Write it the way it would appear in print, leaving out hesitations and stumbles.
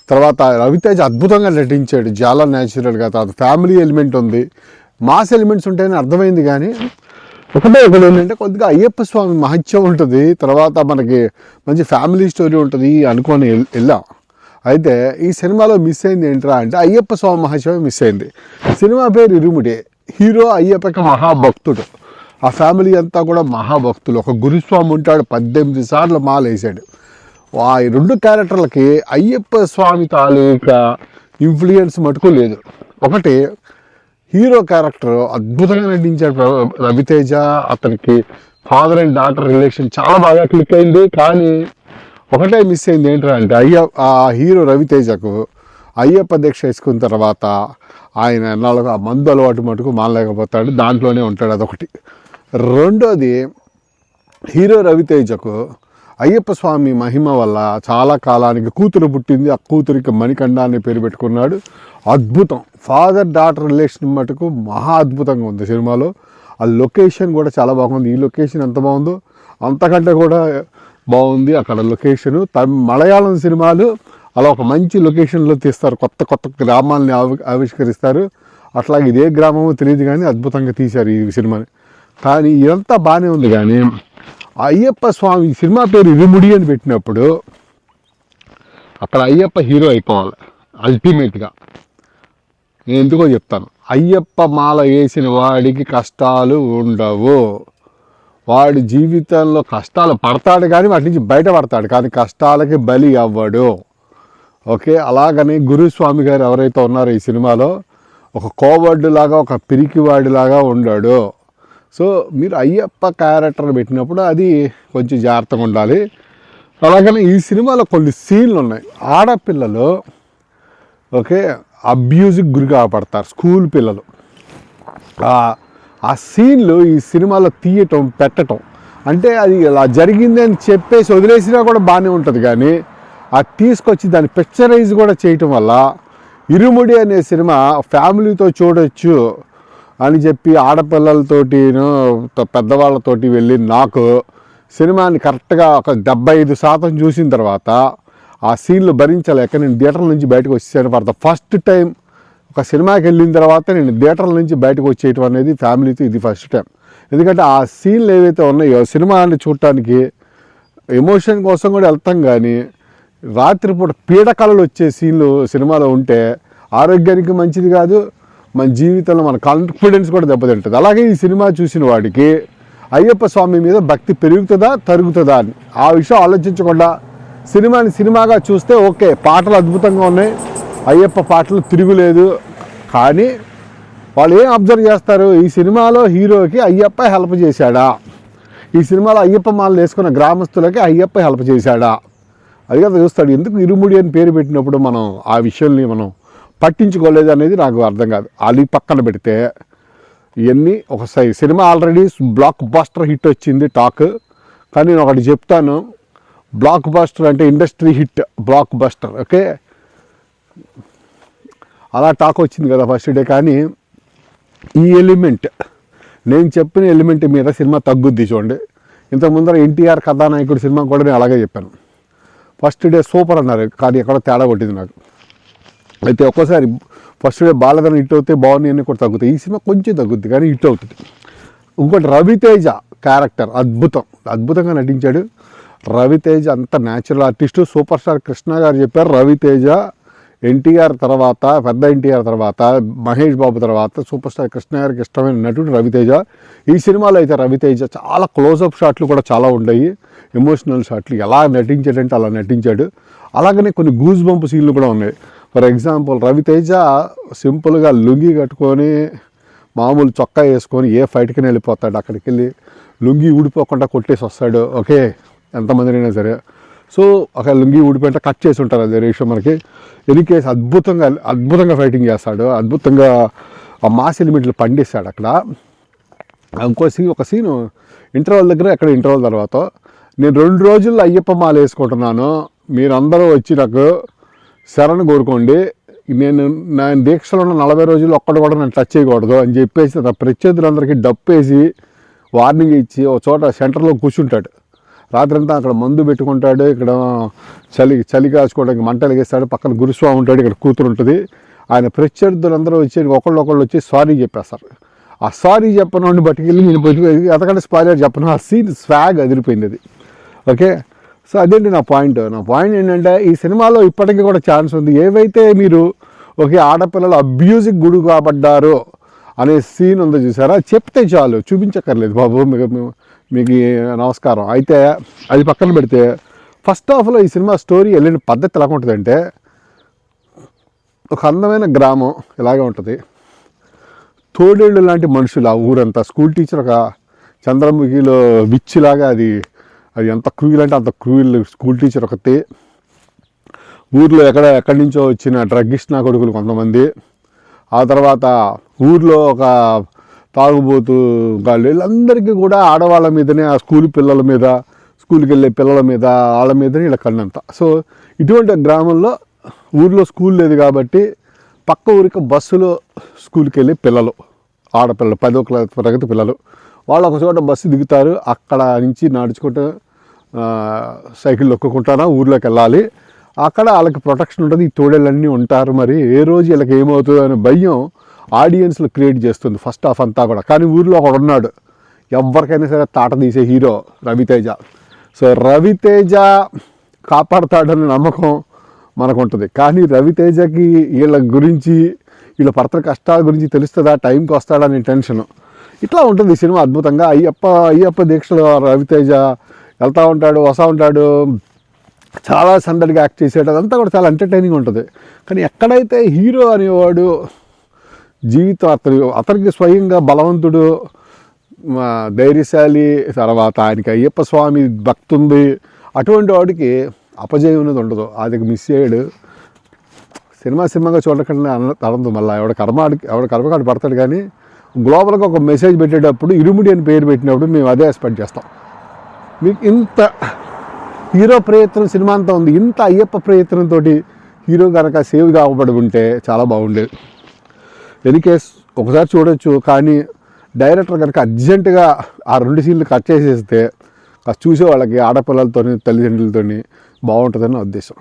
తర్వాత రవితేజ అద్భుతంగా నటించాడు, చాలా న్యాచురల్గా. తర్వాత ఫ్యామిలీ ఎలిమెంట్ ఉంది, మాస్ ఎలిమెంట్స్ ఉంటాయని అర్థమైంది. కానీ ఒకటే ఏంటంటే కొద్దిగా అయ్యప్ప స్వామి మహత్యం ఉంటుంది, తర్వాత మనకి మంచి ఫ్యామిలీ స్టోరీ ఉంటుంది అనుకొని వెళ్ళాం. అయితే ఈ సినిమాలో మిస్ అయింది ఏంట్రా అంటే అయ్యప్ప స్వామి మహత్యమే మిస్ అయింది. సినిమా పేరు ఇరుముడి, హీరో అయ్యప్పకి మహాభక్తుడు, ఆ ఫ్యామిలీ అంతా కూడా మహాభక్తులు. ఒక గురుస్వామి ఉంటాడు, 18 సార్లు మాల వేసాడు. ఆ 2 క్యారెక్టర్లకి అయ్యప్ప స్వామి తాలూకా ఇన్ఫ్లుయెన్స్ మటుకు లేదు. ఒకటి హీరో క్యారెక్టర్ అద్భుతంగా నటించాడు రవితేజ, అతనికి ఫాదర్ అండ్ డాటర్ రిలేషన్ చాలా బాగా క్లిక్ అయింది. కానీ ఒకటే మిస్ అయింది ఏంటంటే ఆ హీరో రవితేజకు అయ్యప్ప దీక్ష వేసుకున్న తర్వాత ఆయన ఎన్నాళ్ళకు ఆ మందు అలవాటు మటుకు మానలేకపోతాడు, దాంట్లోనే ఉంటాడు, అదొకటి. రెండోది హీరో రవితేజకు అయ్యప్ప స్వామి మహిమ వల్ల చాలా కాలానికి కూతురు పుట్టింది, ఆ కూతురికి మణికంఠ అనే పేరు పెట్టుకున్నాడు. అద్భుతం, ఫాదర్ డాటర్ రిలేషన్ మటుకు మహా అద్భుతంగా ఉంది సినిమాలో. ఆ లొకేషన్ కూడా చాలా బాగుంది, ఈ లొకేషన్ ఎంత బాగుందో అంతకంటే కూడా బాగుంది అక్కడ లొకేషను. మలయాళం సినిమాలు అలా ఒక మంచి లొకేషన్లో తీస్తారు, కొత్త కొత్త గ్రామాలని ఆవిష్కరిస్తారు. అట్లాగే ఇదే గ్రామమో తెలియదు కానీ అద్భుతంగా తీశారు ఈ సినిమాని. కానీ ఇదంతా బాగానే ఉంది. కానీ అయ్యప్ప స్వామి సినిమా పేరు ఇరుముడి అని పెట్టినప్పుడు అక్కడ అయ్యప్ప హీరో అయిపోవాలి అల్టిమేట్గా. నేను ఎందుకో చెప్తాను. అయ్యప్ప మాల వేసిన వాడికి కష్టాలు ఉండవు, వాడి జీవితంలో కష్టాలు పడతాడు కానీ వాటి నుంచి బయటపడతాడు, కానీ కష్టాలకి బలి అవ్వడు. ఓకే, అలాగని గురుస్వామి గారు ఎవరైతే ఉన్నారో ఈ సినిమాలో ఒక కోవర్డ్ లాగా, ఒక పిరికివాడిలాగా ఉండాడు. సో మీరు అయ్యప్ప క్యారెక్టర్ పెట్టినప్పుడు అది కొంచెం జాగ్రత్తగా ఉండాలి. అలాగని ఈ సినిమాలో కొన్ని సీన్లు ఉన్నాయి, ఆడపిల్లలు ఓకే అబ్యూజ్కి గురి కాబడతారు, స్కూల్ పిల్లలు. ఆ సీన్లు ఈ సినిమాలో తీయటం పెట్టడం అంటే అది ఇలా జరిగింది అని చెప్పేసి వదిలేసినా కూడా బాగానే ఉంటుంది. కానీ ఆ తీసుకొచ్చి దాన్ని పిక్చరైజ్ కూడా చేయటం వల్ల ఇరుముడి అనే సినిమా ఫ్యామిలీతో చూడొచ్చు అని చెప్పి ఆడపిల్లలతోటి పెద్దవాళ్ళతోటి వెళ్ళి నాకు సినిమాని కరెక్ట్గా ఒక 75% చూసిన తర్వాత ఆ సీన్లు భరించలేక నేను థియేటర్ నుంచి బయటకు వచ్చేసాను. ఫర్ ద ఫస్ట్ టైం ఒక సినిమాకి వెళ్ళిన తర్వాత నేను థియేటర్ల నుంచి బయటకు వచ్చేయటం అనేది ఫ్యామిలీతో ఇది ఫస్ట్ టైం. ఎందుకంటే ఆ సీన్లు ఏవైతే ఉన్నాయో సినిమాని చూడటానికి ఎమోషన్ కోసం కూడా వెళ్తాం, కానీ రాత్రిపూట పీడకలలు వచ్చే సీన్లు సినిమాలో ఉంటే ఆరోగ్యానికి మంచిది కాదు, మన జీవితంలో మన కాన్ఫిడెన్స్ కూడా దెబ్బతింటుంది. అలాగే ఈ సినిమా చూసిన వాడికి అయ్యప్ప స్వామి మీద భక్తి పెరుగుతుందా తరుగుతుందా అని ఆ విషయం ఆలోచించకుండా సినిమాని సినిమాగా చూస్తే ఓకే, పాటలు అద్భుతంగా ఉన్నాయి, అయ్యప్ప పాటలు తిరుగులేదు. కానీ వాళ్ళు ఏం అబ్జర్వ్ చేస్తారు, ఈ సినిమాలో హీరోకి అయ్యప్ప హెల్ప్ చేశాడా, ఈ సినిమాలో అయ్యప్ప మాలలు వేసుకున్న గ్రామస్తులకి అయ్యప్ప హెల్ప్ చేశాడా, అది కదా చూస్తాడు. ఎందుకు ఇరుముడి అని పేరు పెట్టినప్పుడు మనం ఆ విషయాల్ని మనం పట్టించుకోలేదు అనేది నాకు అర్థం కాదు. అది పక్కన పెడితే ఇవన్నీ ఒకసారి cinema already block buster hit వచ్చింది టాక్. కానీ నేను ఒకటి చెప్తాను, బ్లాక్ బస్టర్ అంటే industry hit, block buster okay, అలా టాక్ వచ్చింది కదా ఫస్ట్ డే. కానీ ఈ ఎలిమెంట్, నేను చెప్పిన ఎలిమెంట్ మీద సినిమా తగ్గుద్ది చూడండి. ఇంతకుముందర ఎన్టీఆర్ కథానాయకుడు సినిమా కూడా నేను అలాగే చెప్పాను, ఫస్ట్ డే సూపర్ అన్నారు, కానీ ఎక్కడో తేడా కొట్టింది నాకు. అయితే ఒక్కోసారి ఫస్ట్ డే బాలధన హిట్ అవుతే బాగున్నాయి అన్నీ కూడా తగ్గుతాయి, ఈ సినిమా కొంచెం తగ్గుద్ది కానీ హిట్ అవుతుంది. ఇంకోటి రవితేజ క్యారెక్టర్ అద్భుతంగా నటించాడు. రవితేజ అంత natural artist. Super star Krishna గారు చెప్పారు రవితేజ ఎన్టీఆర్ తర్వాత, పెద్ద ఎన్టీఆర్ తర్వాత, మహేష్ బాబు తర్వాత సూపర్ స్టార్ కృష్ణ గారికి ఇష్టమైన నటుడు రవితేజ. ఈ సినిమాలో అయితే రవితేజ చాలా క్లోజప్ షాట్లు కూడా చాలా ఉన్నాయి, ఎమోషనల్ షాట్లు. ఎలా నటించాడంటే అలా నటించాడు. అలాగనే కొన్ని గూజ్ బంప్ సీన్లు కూడా ఉన్నాయి. ఫర్ ఎగ్జాంపుల్ రవితేజ సింపుల్గా లుంగి కట్టుకొని మామూలు చొక్కా వేసుకొని ఏ ఫైట్కి వెళ్ళిపోతాడు, అక్కడికి వెళ్ళి లుంగి ఊడిపోకుండా కొట్టేసి వస్తాడు. ఓకే, ఎంతమందినైనా సరే. సో ఒక లుంగి ఊడిపోయింటే కట్ చేసి ఉంటారు, అదే విషయం మనకి. ఎనీ కేసు అద్భుతంగా ఫైటింగ్ చేస్తాడు, అద్భుతంగా ఆ మాస్ ఎలిమెంట్లు పండిస్తాడు అక్కడ. ఒక సీను ఇంటర్వల్ దగ్గర, ఎక్కడ ఇంటర్వల్ తర్వాత, నేను 2 రోజుల్లో అయ్యప్ప మాల వేసుకుంటున్నాను, మీరందరూ వచ్చి నాకు శరణు కోరుకోండి, నా దీక్షలో ఉన్న 40 రోజులు ఒక్కడు కూడా నన్ను టచ్ చేయకూడదు అని చెప్పేసి ప్రత్యర్థులందరికీ డప్పేసి వార్నింగ్ ఇచ్చి ఒక చోట సెంటర్లో కూర్చుంటాడు. రాత్రంతా అక్కడ మందు పెట్టుకుంటాడు, ఇక్కడ చలి కాచుకోవడానికి మంటలు వేస్తాడు, పక్కన గురుస్వామి ఉంటాడు, ఇక్కడ కూతురు ఉంటుంది. ఆయన ప్రత్యర్థులందరూ వచ్చి ఒకళ్ళు వచ్చి సారీ చెప్పేస్తారు. ఆ సారీ చెప్పను బట్టుకెళ్ళి నేను ఎంతకంటే స్పాయిలర్ చెప్పను, ఆ సీన్ స్వాగ్ అదిరిపోయింది అది. ఓకే, సో అదేంటి నా పాయింట్ ఏంటంటే ఈ సినిమాలో ఇప్పటికీ కూడా ఛాన్స్ ఉంది. ఏవైతే మీరు ఆడపిల్లలు అబ్యూజ్కి గురి కాబడ్డారో అనే సీన్ ఉందో చూసారా, చెప్తే చాలు, చూపించక్కర్లేదు బాబు, మీకు నమస్కారం. అయితే అది పక్కన పెడితే ఫస్ట్ హాఫ్లో ఈ సినిమా స్టోరీ వెళ్ళిన పద్ధతి ఎలా ఉంటుందంటే, ఒక అందమైన గ్రామం ఇలాగే ఉంటుంది, తోడేళ్ళు లాంటి మనుషులు ఆ ఊరంతా. స్కూల్ టీచర్ ఒక చంద్రముఖిలో విచ్చిలాగా అది ఎంత క్రూయల్ అంటే అంత క్రూయల్ స్కూల్ టీచర్ ఒకటి. ఊర్లో ఎక్కడి నుంచో వచ్చిన డ్రగ్గిస్ట్ నా కొడుకులు కొంతమంది. ఆ తర్వాత ఊర్లో ఒక తాగుబోతు వాళ్ళు, వీళ్ళందరికీ కూడా ఆడవాళ్ళ మీదనే, ఆ పిల్లల మీద, స్కూల్కి వెళ్ళే పిల్లల మీద, వాళ్ళ మీదనే ఇలా కన్నంత. సో ఇటువంటి గ్రామంలో ఊర్లో స్కూల్ లేదు కాబట్టి పక్క ఊరికి బస్సులో స్కూల్కి వెళ్ళే పిల్లలు, ఆడపిల్లలు, 10వ తరగతి పిల్లలు, వాళ్ళు ఒక చోట బస్సు దిగుతారు. అక్కడ నుంచి నడుచుకుంటూ సైకిల్ తొక్కుకుంటారా ఊర్లోకి వెళ్ళాలి. అక్కడ వాళ్ళకి ప్రొటెక్షన్ ఉంటుంది, ఈ తోడేళ్ళన్నీ ఉంటారు. మరి ఏ రోజు వీళ్ళకి ఏమవుతుందో అనే భయం ఆడియన్స్లో క్రియేట్ చేస్తుంది ఫస్ట్ హాఫ్ అంతా కూడా. కానీ ఊర్లో ఒకడు ఉన్నాడు, ఎవరికైనా సరే తాట తీసే హీరో రవితేజ. సో రవితేజ కాపాడుతాడనే నమ్మకం మనకు ఉంటుంది. కానీ రవితేజకి వీళ్ళ గురించి, వీళ్ళ పడతల కష్టాల గురించి తెలుస్తుందా, టైంకి వస్తాడనే టెన్షన్. ఇట్లా ఉంటుంది ఈ సినిమా అద్భుతంగా. అయ్యప్ప దీక్షలో రవితేజ వెళ్తూ ఉంటాడు, వస్తూ ఉంటాడు, చాలా సందడిగా యాక్ట్ చేసాడు. అదంతా కూడా చాలా ఎంటర్టైనింగ్ ఉంటుంది. కానీ ఎక్కడైతే హీరో అనేవాడు జీవితం అతనికి స్వయంగా బలవంతుడు, ధైర్యశాలి, తర్వాత ఆయనకి అయ్యప్ప స్వామి భక్తి ఉంది, అటువంటి వాడికి అపజయం అనేది ఉండదు. అది మిస్ అయ్యాడు. సినిమాగా చూడకుండా తడందు. మళ్ళీ ఎవడ కర్మకాడు పడతాడు. కానీ గ్లోబల్గా ఒక మెసేజ్ పెట్టేటప్పుడు ఇరుముడి అని పేరు పెట్టినప్పుడు మేము అదే ఎక్స్పెక్ట్ చేస్తాం. మీకు ఇంత హీరో ప్రయత్నం సినిమా అంతా ఉంది, ఇంత అయ్యప్ప ప్రయత్నంతో హీరో కనుక సేవ్ కావబడి ఉంటే చాలా బాగుండేది. ఎనీకేస్ ఒకసారి చూడొచ్చు. కానీ డైరెక్టర్ కనుక అర్జెంటుగా ఆ 2 సీన్లు కట్ చేసేస్తే చూసే వాళ్ళకి, ఆడపిల్లలతో, తల్లిదండ్రులతో బాగుంటుందని నా ఉద్దేశం.